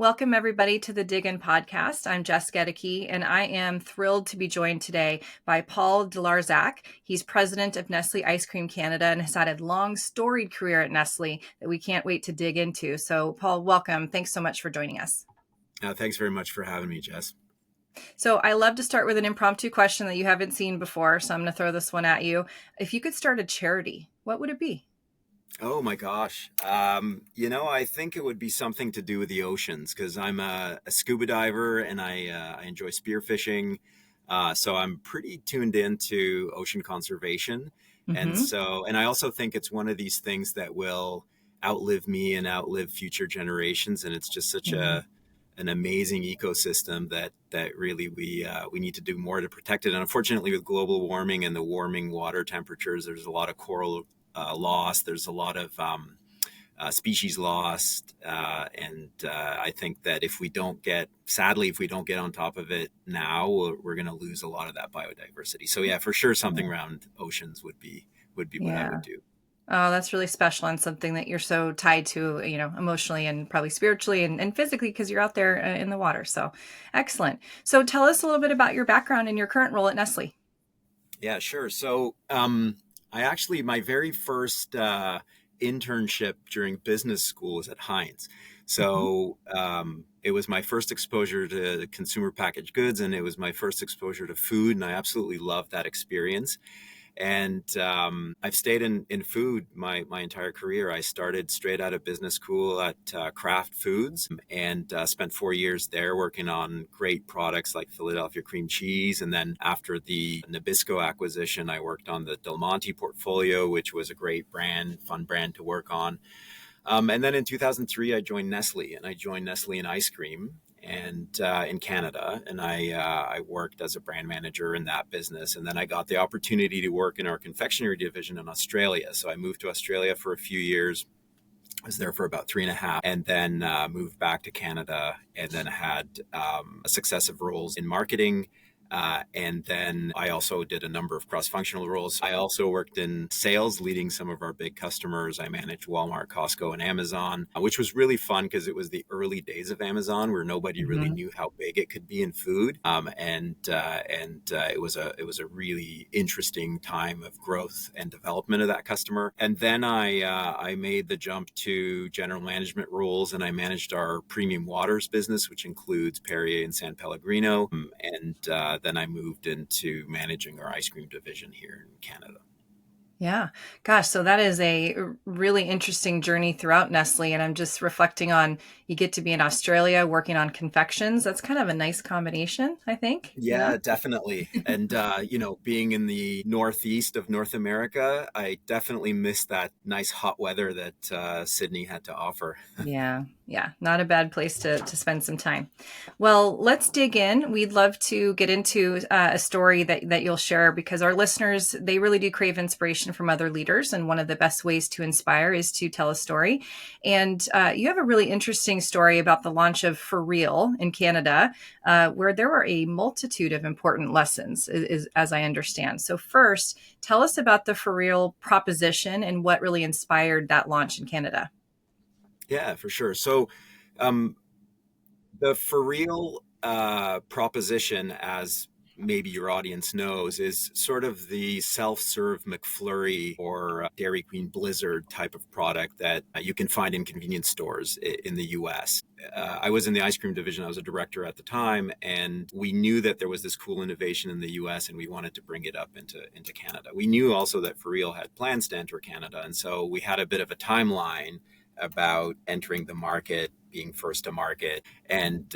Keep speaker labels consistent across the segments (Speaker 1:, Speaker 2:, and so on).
Speaker 1: Welcome, everybody, to the Dig In podcast. I'm Jess Gaedeke, and I am thrilled to be joined today by Paul de Larzac. He's president of Nestlé Ice Cream Canada and has had a long, storied career at Nestlé that we can't wait to dig into. So, Paul, welcome. Thanks so much for joining us.
Speaker 2: Thanks very much for having me, Jess.
Speaker 1: So, I love to start with an impromptu question that you haven't seen before, so I'm going to throw this one at you. If you could start a charity, what would it be?
Speaker 2: Oh my gosh. I think it would be something to do with the oceans because I'm a scuba diver and I enjoy spearfishing. So I'm pretty tuned into ocean conservation. And I also think it's one of these things that will outlive me and outlive future generations. And it's just such an amazing ecosystem that really we need to do more to protect it. And unfortunately, with global warming and the warming water temperatures, there's a lot of coral lost. There's a lot of species lost. And I think that if we don't get on top of it now, we're going to lose a lot of that biodiversity. So yeah, for sure, something around oceans would be what I would do.
Speaker 1: Oh, that's really special and something that you're so tied to, emotionally and probably spiritually and physically because you're out there in the water. So excellent. So tell us a little bit about your background and your current role at Nestlé.
Speaker 2: Yeah, sure. So my very first internship during business school was at Heinz. So it was my first exposure to consumer packaged goods, and it was my first exposure to food, and I absolutely loved that experience. And I've stayed in food my entire career. I started straight out of business school at Kraft Foods and spent 4 years there working on great products like Philadelphia cream cheese. And then after the Nabisco acquisition, I worked on the Del Monte portfolio, which was a great brand, fun brand to work on. And then in 2003, I joined Nestlé, and I joined Nestlé in ice cream and in Canada, and I worked as a brand manager in that business. And then I got the opportunity to work in our confectionery division in Australia. So I moved to Australia for a few years. I was there for about 3.5, and then moved back to Canada, and then had successive roles in marketing. And then I also did a number of cross-functional roles. I also worked in sales, leading some of our big customers. I managed Walmart, Costco, and Amazon, which was really fun because it was the early days of Amazon where nobody really knew how big it could be in food. It was a really interesting time of growth and development of that customer. And then I made the jump to general management roles, and I managed our premium waters business, which includes Perrier and San Pellegrino. Then I moved into managing our ice cream division here in Canada.
Speaker 1: Yeah. Gosh, so that is a really interesting journey throughout Nestlé. And I'm just reflecting on you get to be in Australia working on confections. That's kind of a nice combination, I think.
Speaker 2: Yeah, definitely. And, being in the northeast of North America, I definitely missed that nice hot weather that Sydney had to offer.
Speaker 1: Yeah. Not a bad place to spend some time. Well, let's dig in. We'd love to get into a story that you'll share because our listeners, they really do crave inspiration from other leaders. And one of the best ways to inspire is to tell a story. And you have a really interesting story about the launch of For Real in Canada, where there were a multitude of important lessons, as I understand. So first, tell us about the For Real proposition and what really inspired that launch in Canada.
Speaker 2: Yeah, for sure. So the For Real proposition, as maybe your audience knows, is sort of the self-serve McFlurry or Dairy Queen Blizzard type of product that you can find in convenience stores in the US. I was in the ice cream division. I was a director at the time, and we knew that there was this cool innovation in the US, and we wanted to bring it up into Canada. We knew also that For Real had plans to enter Canada, and so we had a bit of a timeline about entering the market, being first to market. And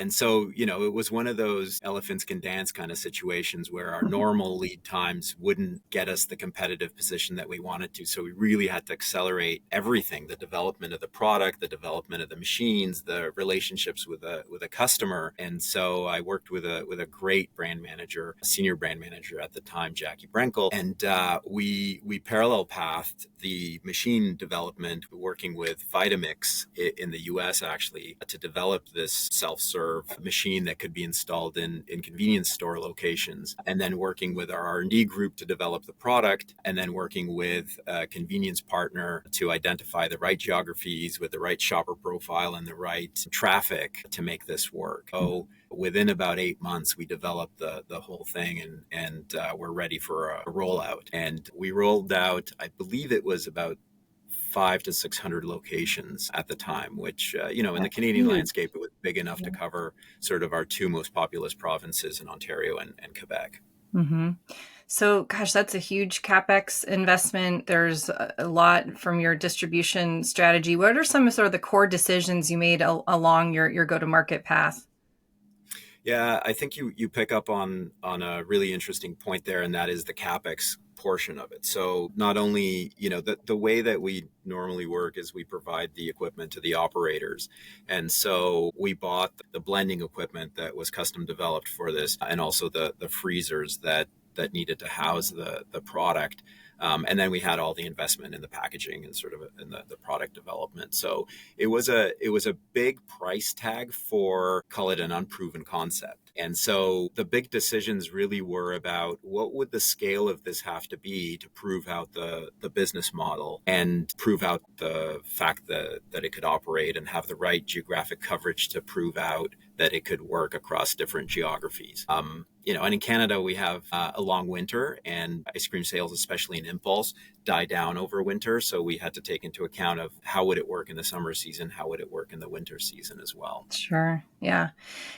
Speaker 2: so, it was one of those elephants can dance kind of situations where our normal lead times wouldn't get us the competitive position that we wanted to. So we really had to accelerate everything, the development of the product, the development of the machines, the relationships with a customer. And so I worked with a great brand manager, a senior brand manager at the time, Jackie Brenkel. And we parallel pathed the machine development, working with Vitamix in the US us actually to develop this self-serve machine that could be installed in convenience store locations, and then working with our R&D group to develop the product, and then working with a convenience partner to identify the right geographies with the right shopper profile and the right traffic to make this work. So within about 8 months, we developed the whole thing, and we're ready for a rollout. And we rolled out, I believe it was about 500 to 600 locations at the time, which, in the
Speaker 1: That's
Speaker 2: Canadian
Speaker 1: huge.
Speaker 2: landscape, it was big enough to cover sort of our two most populous provinces in Ontario and Quebec.
Speaker 1: Mm-hmm. So, gosh, that's a huge CapEx investment. There's a lot from your distribution strategy. What are some of sort of the core decisions you made along your go-to-market path?
Speaker 2: Yeah, I think you pick up on a really interesting point there, and that is the CapEx portion of it. So not only, the way that we normally work is we provide the equipment to the operators. And so we bought the blending equipment that was custom developed for this, and also the freezers that needed to house the product. And then we had all the investment in the packaging and sort of in the product development. So it was a big price tag for, call it, an unproven concept. And so the big decisions really were about what would the scale of this have to be to prove out the business model and prove out the fact that it could operate and have the right geographic coverage to prove out that it could work across different geographies. And in Canada, we have a long winter, and ice cream sales, especially in impulse, die down over winter. So we had to take into account of how would it work in the summer season, how would it work in the winter season as well.
Speaker 1: Sure. Yeah.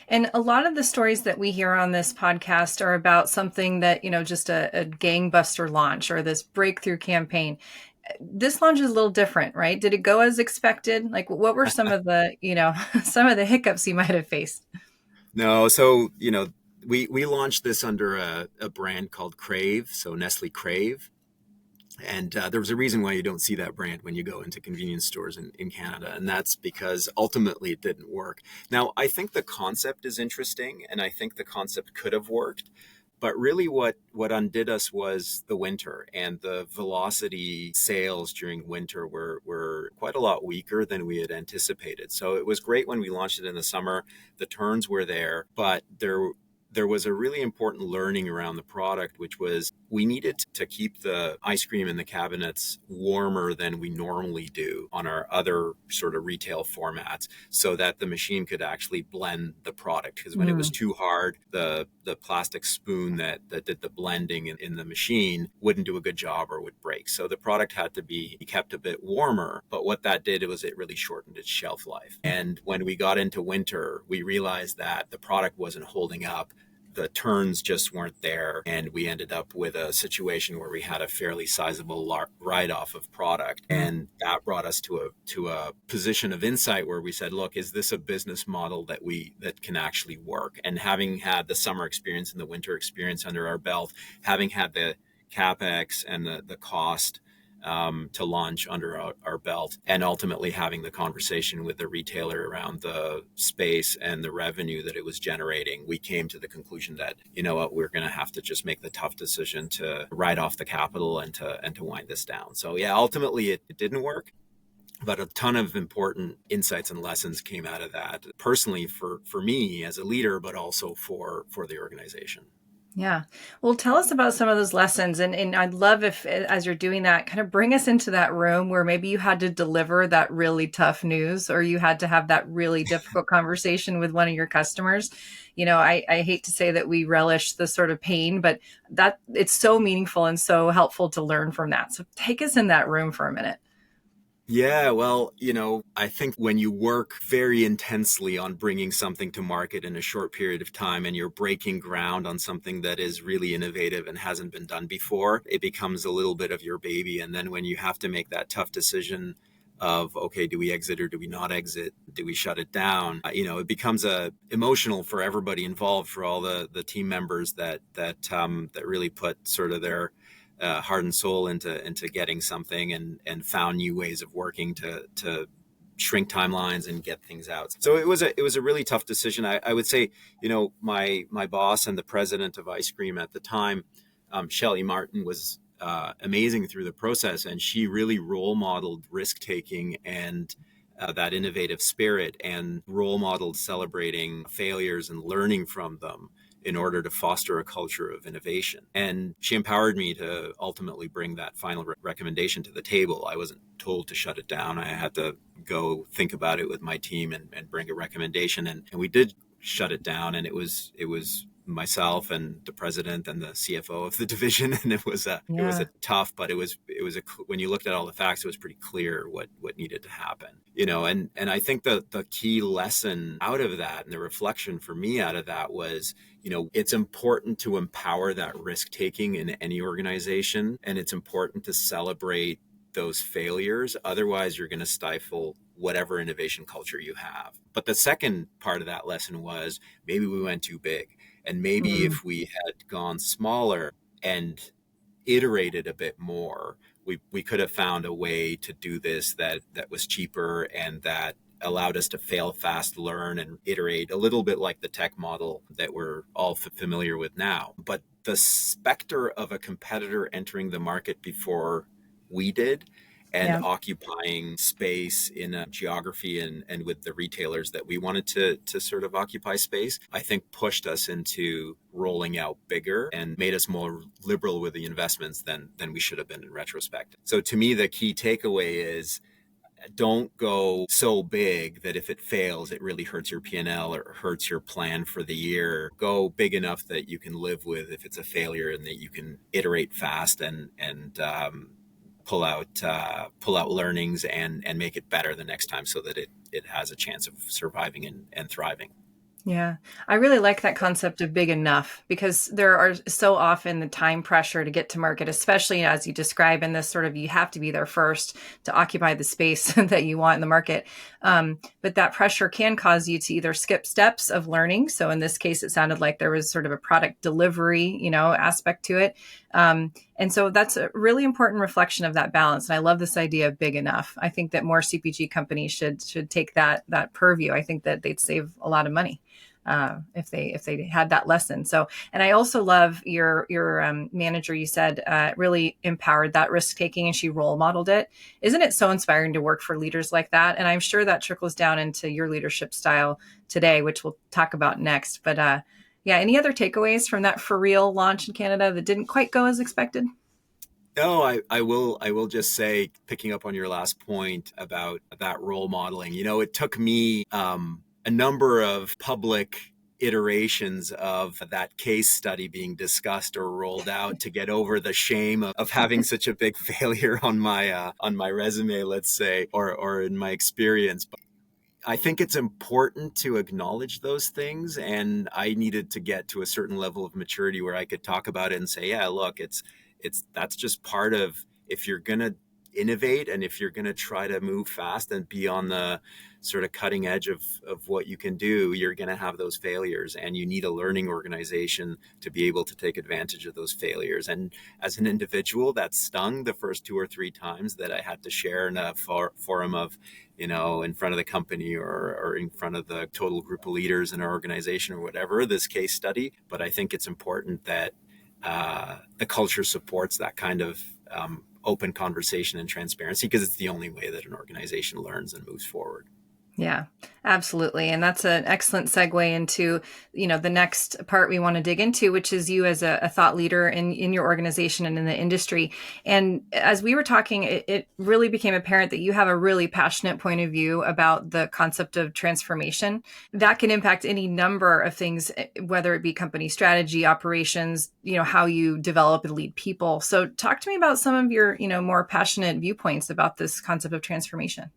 Speaker 1: And a lot of the stories that we hear on this podcast are about something that, just a gangbuster launch or this breakthrough campaign. This launch is a little different, right? Did it go as expected? Like, what were some of the, some of the hiccups you might have faced?
Speaker 2: No, so, we launched this under a brand called Crave, so Nestle Crave. And there was a reason why you don't see that brand when you go into convenience stores in Canada. And that's because ultimately it didn't work. Now, I think the concept is interesting, and I think the concept could have worked. But really what undid us was the winter, and the velocity sales during winter were quite a lot weaker than we had anticipated. So it was great when we launched it in the summer. The turns were there, but there was a really important learning around the product, which was we needed to keep the ice cream in the cabinets warmer than we normally do on our other sort of retail formats, so that the machine could actually blend the product. Because when it was too hard, the plastic spoon that did the blending in the machine wouldn't do a good job or would break. So the product had to be kept a bit warmer. But what that did was it really shortened its shelf life. And when we got into winter, we realized that the product wasn't holding up. The turns just weren't there, and we ended up with a situation where we had a fairly sizable write-off of product, and that brought us to a position of insight where we said, look, is this a business model that can actually work? And having had the summer experience and the winter experience under our belt, having had the capex and the cost to launch under our belt, and ultimately having the conversation with the retailer around the space and the revenue that it was generating, we came to the conclusion that, we're going to have to just make the tough decision to write off the capital and to wind this down. So yeah, ultimately it didn't work. But a ton of important insights and lessons came out of that, personally for me as a leader, but also for the organization.
Speaker 1: Yeah. Well, tell us about some of those lessons. And I'd love if, as you're doing that, kind of bring us into that room where maybe you had to deliver that really tough news, or you had to have that really difficult conversation with one of your customers. I hate to say that we relish the sort of pain, but that it's so meaningful and so helpful to learn from that. So take us in that room for a minute.
Speaker 2: Yeah, well, I think when you work very intensely on bringing something to market in a short period of time, and you're breaking ground on something that is really innovative and hasn't been done before, it becomes a little bit of your baby. And then when you have to make that tough decision of, okay, do we exit or do we not exit? Do we shut it down? It becomes emotional for everybody involved, for all the team members that really put sort of their heart and soul into getting something, and found new ways of working to shrink timelines and get things out. So it was a really tough decision. I would say, my boss and the president of ice cream at the time, Shelley Martin, was amazing through the process, and she really role modeled risk taking and that innovative spirit and role modeled celebrating failures and learning from them in order to foster a culture of innovation. And she empowered me to ultimately bring that final recommendation to the table. I wasn't told to shut it down. I had to go think about it with my team and bring a recommendation. And we did shut it down. And it was myself and the president and the CFO of the division, and it was a
Speaker 1: Yeah.
Speaker 2: tough, but it was when you looked at all the facts, it was pretty clear what needed to happen. And I think the key lesson out of that and the reflection for me out of that was, it's important to empower that risk taking in any organization, and it's important to celebrate those failures. Otherwise, you're going to stifle whatever innovation culture you have. But the second part of that lesson was maybe we went too big. And maybe
Speaker 1: Mm,
Speaker 2: if we had gone smaller and iterated a bit more, we could have found a way to do this that was cheaper and that allowed us to fail fast, learn, and iterate a little bit like the tech model that we're all familiar with now. But the specter of a competitor entering the market before we did and
Speaker 1: yeah.
Speaker 2: occupying space in a geography and with the retailers that we wanted to sort of occupy space, I think pushed us into rolling out bigger and made us more liberal with the investments than we should have been in retrospect. So to me, the key takeaway is don't go so big that if it fails, it really hurts your P&L or hurts your plan for the year. Go big enough that you can live with if it's a failure and that you can iterate fast and pull out learnings and make it better the next time so that it has a chance of surviving and thriving.
Speaker 1: Yeah. I really like that concept of big enough because there are so often the time pressure to get to market, especially as you describe in this sort of you have to be there first to occupy the space that you want in the market. But that pressure can cause you to either skip steps of learning. So in this case, it sounded like there was sort of a product delivery, aspect to it. And so that's a really important reflection of that balance. And I love this idea of big enough. I think that more CPG companies should take that purview. I think that they'd save a lot of money if they had that lesson. So, and I also love your manager. You said really empowered that risk taking, and she role modeled it. Isn't it so inspiring to work for leaders like that? And I'm sure that trickles down into your leadership style today, which we'll talk about next. But yeah, any other takeaways from that for real launch in Canada that didn't quite go as expected?
Speaker 2: No, I will just say, picking up on your last point about that role modeling, it took me a number of public iterations of that case study being discussed or rolled out to get over the shame of having such a big failure on my resume, let's say, or in my experience. But I think it's important to acknowledge those things, and I needed to get to a certain level of maturity where I could talk about it and say, yeah, look, it's that's just part of, if you're going to innovate and if you're going to try to move fast and be on the sort of cutting edge of what you can do, you're going to have those failures, and you need a learning organization to be able to take advantage of those failures. And as an individual, that stung the first 2 or 3 times that I had to share in a forum of, in front of the company or in front of the total group of leaders in our organization or whatever, this case study. But I think it's important that the culture supports that kind of open conversation and transparency, because it's the only way that an organization learns and moves forward.
Speaker 1: Yeah, absolutely. And that's an excellent segue into, the next part we want to dig into, which is you as a thought leader in your organization and in the industry. And as we were talking, it really became apparent that you have a really passionate point of view about the concept of transformation that can impact any number of things, whether it be company strategy, operations, how you develop and lead people. So talk to me about some of your, more passionate viewpoints about this concept of transformation.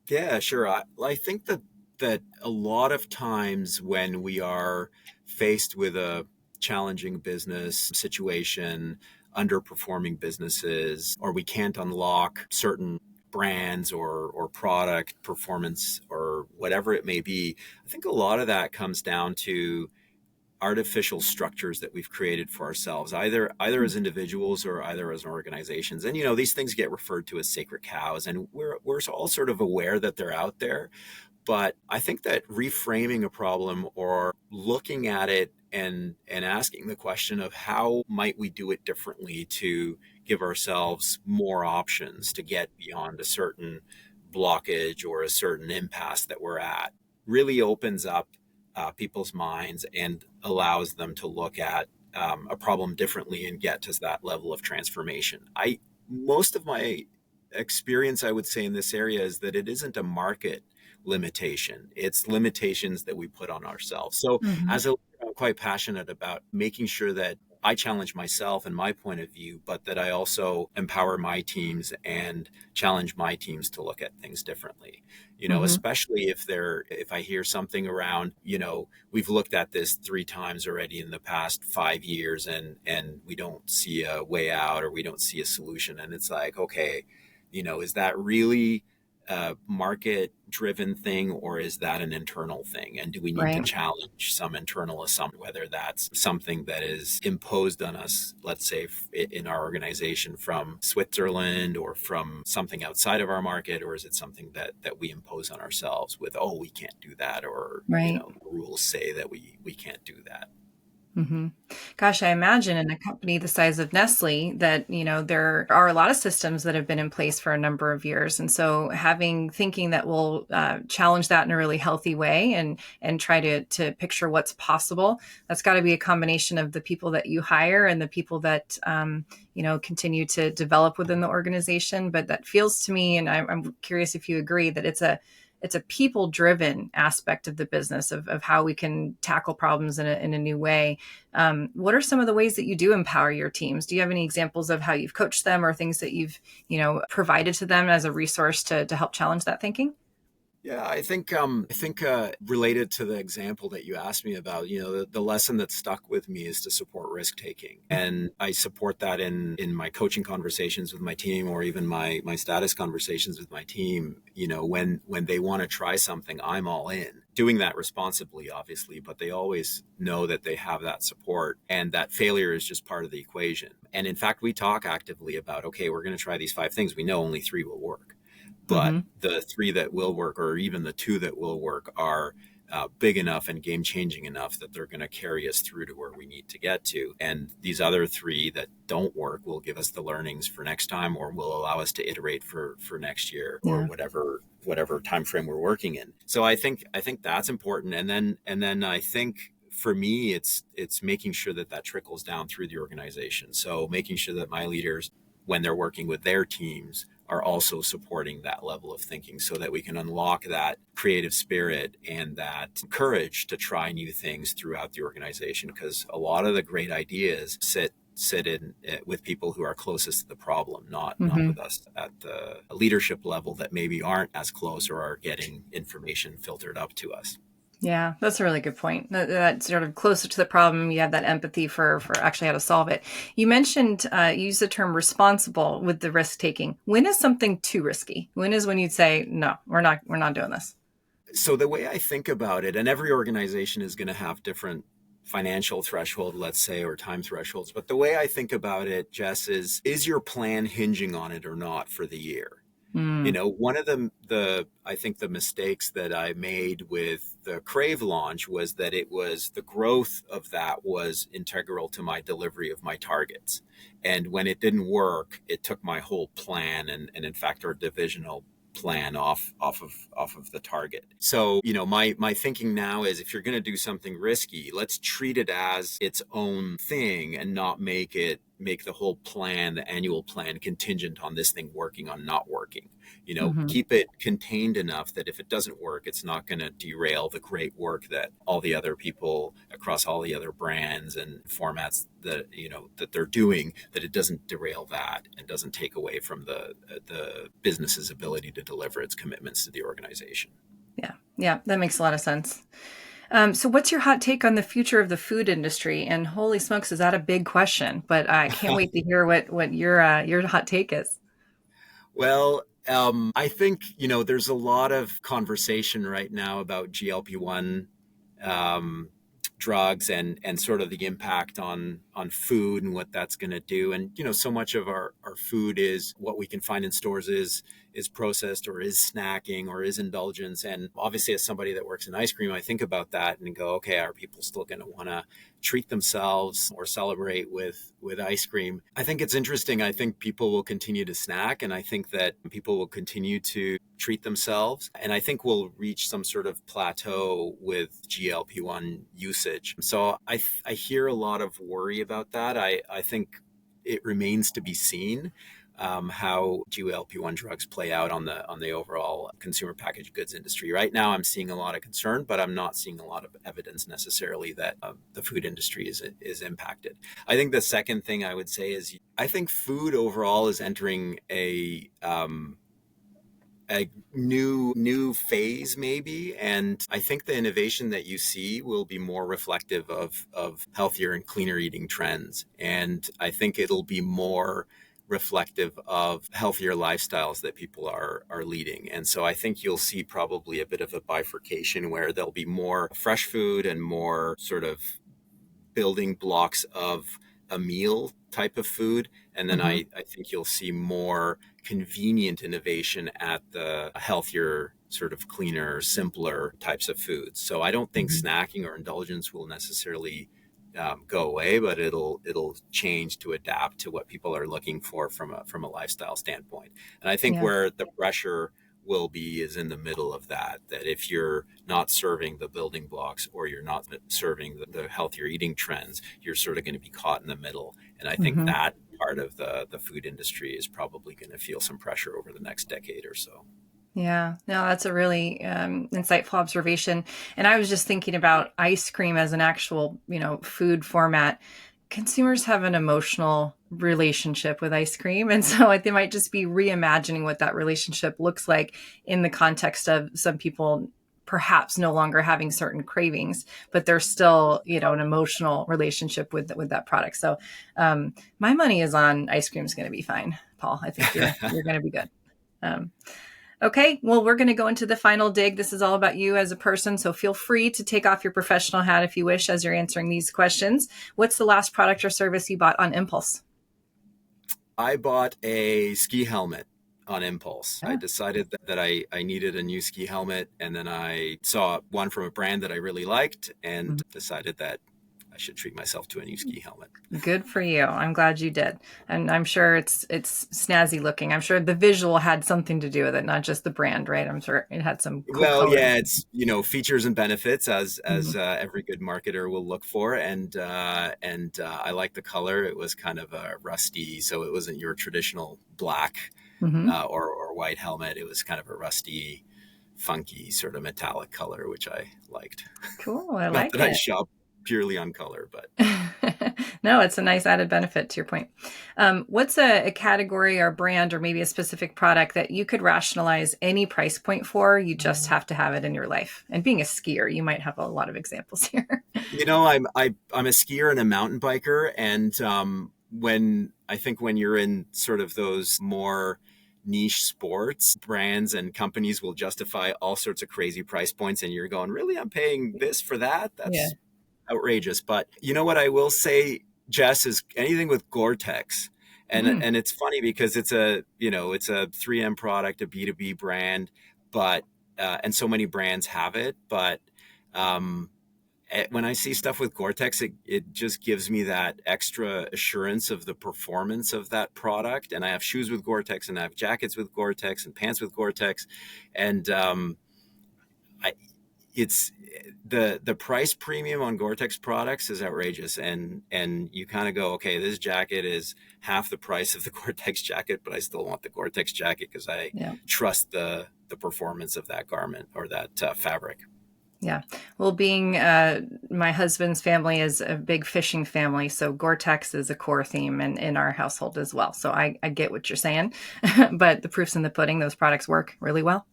Speaker 2: Yeah, sure. I think that a lot of times when we are faced with a challenging business situation, underperforming businesses, or we can't unlock certain brands or product performance or whatever it may be, I think a lot of that comes down to artificial structures that we've created for ourselves, either as individuals or either as organizations. And these things get referred to as sacred cows, and we're all sort of aware that they're out there. But I think that reframing a problem or looking at it and asking the question of how might we do it differently to give ourselves more options to get beyond a certain blockage or a certain impasse that we're at really opens up people's minds and allows them to look at a problem differently and get to that level of transformation. Most of my experience, I would say, in this area is that it isn't a market limitation. It's limitations that we put on ourselves. So
Speaker 1: Hmm.
Speaker 2: as a leader, I'm quite passionate about making sure that I challenge myself and my point of view, but that I also empower my teams and challenge my teams to look at things differently.
Speaker 1: Hmm.
Speaker 2: Especially if I hear something around, we've looked at this 3 times already in the past 5 years, and we don't see a way out, or we don't see a solution. And it's like, okay, is that really a market driven thing, or is that an internal thing? And do we need to
Speaker 1: Right.
Speaker 2: challenge some internal assumption, whether that's something that is imposed on us, let's say in our organization from Switzerland or from something outside of our market, or is it something that we impose on ourselves with, oh, we can't do that, or
Speaker 1: Right.
Speaker 2: rules say that we can't do that.
Speaker 1: Hmm. Gosh, I imagine in a company the size of Nestle that, there are a lot of systems that have been in place for a number of years. And so having thinking that will challenge that in a really healthy way and try to picture what's possible, that's got to be a combination of the people that you hire and the people that, continue to develop within the organization. But that feels to me, and I'm curious if you agree, that it's a people driven aspect of the business of how we can tackle problems in a new way. What are some of the ways that you do empower your teams? Do you have any examples of how you've coached them or things that you've, provided to them as a resource to help challenge that thinking?
Speaker 2: Yeah, I think related to the example that you asked me about, the lesson that stuck with me is to support risk taking, and I support that in my coaching conversations with my team, or even my status conversations with my team. When they want to try something, I'm all in. Doing that responsibly, obviously, but they always know that they have that support, and that failure is just part of the equation. And in fact, we talk actively about, okay, we're going to try these 5 things. We know only 3 will work, but
Speaker 1: Hmm.
Speaker 2: the 3 that will work, or even the 2 that will work, are big enough and game changing enough that they're going to carry us through to where we need to get to. And these other 3 that don't work will give us the learnings for next time, or will allow us to iterate for next year, or
Speaker 1: Yeah.
Speaker 2: whatever time frame we're working in. So I think that's important. And then I think for me, it's making sure that trickles down through the organization. So making sure that my leaders, when they're working with their teams, are also supporting that level of thinking, so that we can unlock that creative spirit and that courage to try new things throughout the organization. Because a lot of the great ideas sit in with people who are closest to the problem, not
Speaker 1: Hmm.
Speaker 2: with us at the leadership level that maybe aren't as close or are getting information filtered up to us.
Speaker 1: Yeah, that's a really good point. That sort of closer to the problem, you have that empathy for actually how to solve it. You mentioned you use the term responsible with the risk taking. When is something too risky? When you'd say no, we're not doing this?
Speaker 2: So the way I think about it, and every organization is going to have different financial threshold, let's say, or time thresholds. But the way I think about it, Jess, is your plan hinging on it or not for the year?
Speaker 1: Mm,
Speaker 2: One of the I think the mistakes that I made with the Crave launch was that the growth of that was integral to my delivery of my targets. And when it didn't work, it took my whole plan, and in fact our divisional plan off of the target. So, my thinking now is, if you're going to do something risky, let's treat it as its own thing, and not make the whole plan, the annual plan, contingent on this thing working, on not working.
Speaker 1: hmm.
Speaker 2: Keep it contained enough that if it doesn't work, it's not going to derail the great work that all the other people across all the other brands and formats that they're doing, that it doesn't derail that and doesn't take away from the business's ability to deliver its commitments to the organization.
Speaker 1: Yeah, yeah, that makes a lot of sense. So, what's your hot take on the future of the food industry? And holy smokes, is that a big question? But I can't wait to hear what your hot take is.
Speaker 2: Well, I think, there's a lot of conversation right now about GLP-1 um, drugs, and sort of the impact on food and what that's going to do. And, so much of our food, is what we can find in stores, is processed or is snacking or is indulgence. And obviously, as somebody that works in ice cream, I think about that and go, okay, are people still going to want to treat themselves or celebrate with ice cream? I think it's interesting. I think people will continue to snack, and I think that people will continue to treat themselves. And I think we'll reach some sort of plateau with GLP-1 usage. So I hear a lot of worry about that. I think it remains to be seen how GLP-1 drugs play out on the overall consumer packaged goods industry. Right now, I'm seeing a lot of concern, but I'm not seeing a lot of evidence necessarily that the food industry is impacted. I think the second thing I would say is I think food overall is entering a new phase maybe, and I think the innovation that you see will be more reflective of healthier and cleaner eating trends, and I think it'll be more reflective of healthier lifestyles that people are leading. And so I think you'll see probably a bit of a bifurcation where there'll be more fresh food and more sort of building blocks of a meal type of food. And then
Speaker 1: Mm-hmm.
Speaker 2: I think you'll see more convenient innovation at the healthier, sort of cleaner, simpler types of foods. So I don't think
Speaker 1: Mm-hmm.
Speaker 2: snacking or indulgence will necessarily go away, but it'll change to adapt to what people are looking for from a lifestyle standpoint. And I think
Speaker 1: Yeah.
Speaker 2: where the pressure will be is in the middle of that if you're not serving the building blocks or you're not serving the healthier eating trends, you're sort of going to be caught in the middle. And I think
Speaker 1: Mm-hmm.
Speaker 2: that part of the food industry is probably going to feel some pressure over the next decade or so.
Speaker 1: Yeah, no, that's a really insightful observation. And I was just thinking about ice cream as an actual, food format. Consumers have an emotional relationship with ice cream. And so they might just be reimagining what that relationship looks like in the context of some people perhaps no longer having certain cravings, but there's still, an emotional relationship with that product. So my money is on ice cream is going to be fine, Paul. I think you're going to be good. Um, Okay, well, we're going to go into the final dig. This is all about you as a person, so feel free to take off your professional hat if you wish as you're answering these questions. What's the last product or service you bought on impulse?
Speaker 2: I bought a ski helmet on impulse. I
Speaker 1: Yeah.
Speaker 2: decided that I needed a new ski helmet, and then I saw one from a brand that I really liked and decided that I should treat myself to a new ski helmet.
Speaker 1: Good for you. I'm glad you did. And I'm sure it's snazzy looking. I'm sure the visual had something to do with it, not just the brand, right? I'm sure it had some cool
Speaker 2: Well,
Speaker 1: color.
Speaker 2: yeah, it's features and benefits as
Speaker 1: Mhm.
Speaker 2: every good marketer will look for, and I like the color. It was kind of a rusty, so it wasn't your traditional black
Speaker 1: Mhm.
Speaker 2: or white helmet. It was kind of a rusty, funky sort of metallic color, which I liked.
Speaker 1: Cool. I
Speaker 2: Not
Speaker 1: like
Speaker 2: that I
Speaker 1: it.
Speaker 2: shop purely on color, but
Speaker 1: No, it's a nice added benefit to your point. What's a category or brand or maybe a specific product that you could rationalize any price point for? You just have to have it in your life. And being a skier, you might have a lot of examples here.
Speaker 2: I'm a skier and a mountain biker, and when you're in sort of those more niche sports, brands and companies will justify all sorts of crazy price points, and you're going, really, I'm paying this for that?
Speaker 1: Yeah.
Speaker 2: That's outrageous. But you know what I will say, Jess, is anything with Gore-Tex.
Speaker 1: Mm,
Speaker 2: And it's funny because it's a 3M product, a B2B brand, but and so many brands have it, but um, when I see stuff with Gore-Tex, it just gives me that extra assurance of the performance of that product. And I have shoes with Gore-Tex, and I have jackets with Gore-Tex, and pants with Gore-Tex, and I, it's the price premium on Gore-Tex products is outrageous, and you kind of go, okay, this jacket is half the price of the Gore-Tex jacket, but I still want the Gore-Tex jacket because I
Speaker 1: yeah.
Speaker 2: trust the performance of that garment or that fabric.
Speaker 1: Yeah. Well, being my husband's family is a big fishing family, so Gore-Tex is a core theme in our household as well. So I get what you're saying, but the proof's in the pudding. Those products work really well.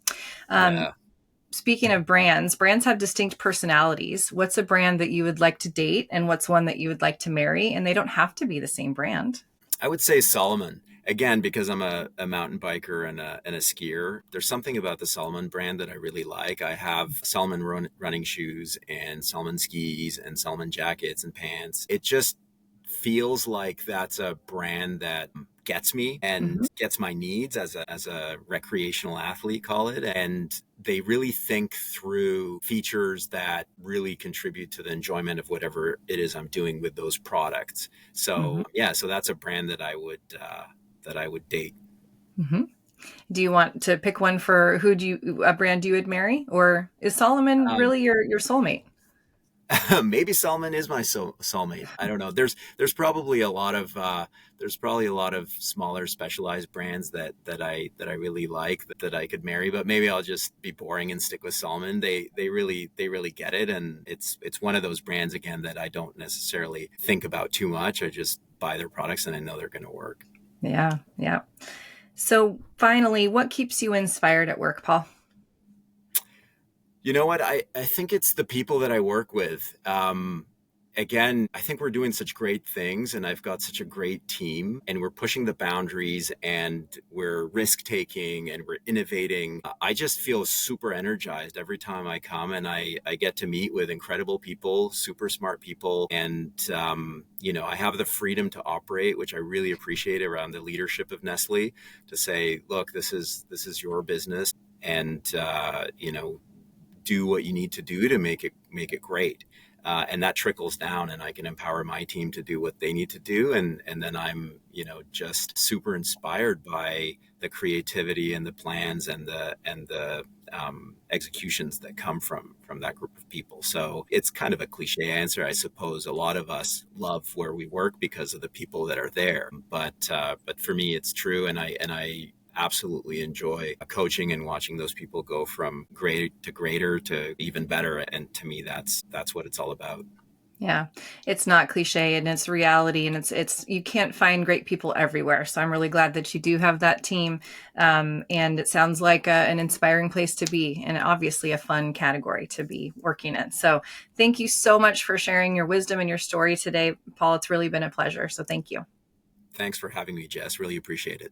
Speaker 1: Um,
Speaker 2: Yeah.
Speaker 1: Speaking of brands, brands have distinct personalities. What's a brand that you would like to date, and what's one that you would like to marry? And they don't have to be the same brand.
Speaker 2: I would say Solomon. Again, because I'm a mountain biker and a skier, there's something about the Solomon brand that I really like. I have Solomon running shoes and Solomon skis and Solomon jackets and pants. It just feels like that's a brand that gets me and
Speaker 1: Hmm.
Speaker 2: gets my needs as a recreational athlete, call it. And they really think through features that really contribute to the enjoyment of whatever it is I'm doing with those products.
Speaker 1: Hmm.
Speaker 2: So yeah, so that's a brand that I would date.
Speaker 1: Hmm. Do you want to pick one for a brand you would marry, or is Solomon
Speaker 2: Um,
Speaker 1: really your soulmate?
Speaker 2: Maybe Salman is my soulmate. I don't know. There's probably a lot of there's probably a lot of smaller specialized brands that I really like that I could marry, but maybe I'll just be boring and stick with Salman. They really get it, and it's one of those brands again that I don't necessarily think about too much. I just buy their products and I know they're going to work.
Speaker 1: Yeah, yeah. So finally, what keeps you inspired at work, Paul?
Speaker 2: You know what? I think it's the people that I work with. Again, I think we're doing such great things, and I've got such a great team, and we're pushing the boundaries, and we're risk taking, and we're innovating. I just feel super energized every time I come, and I get to meet with incredible people, super smart people, and I have the freedom to operate, which I really appreciate around the leadership of Nestle, to say, look, this is your business, and do what you need to do to make it great. And that trickles down, and I can empower my team to do what they need to do, and then I'm just super inspired by the creativity and the plans and the executions that come from that group of people. So it's kind of a cliche answer, I suppose. A lot of us love where we work because of the people that are there, but for me, it's true, and I absolutely enjoy coaching and watching those people go from great to greater to even better. And to me, that's what it's all about.
Speaker 1: Yeah, it's not cliche and it's reality, and it's you can't find great people everywhere. So I'm really glad that you do have that team, and it sounds like an inspiring place to be, and obviously a fun category to be working in. So thank you so much for sharing your wisdom and your story today, Paul. It's really been a pleasure. So thank you.
Speaker 2: Thanks for having me, Jess. Really appreciate it.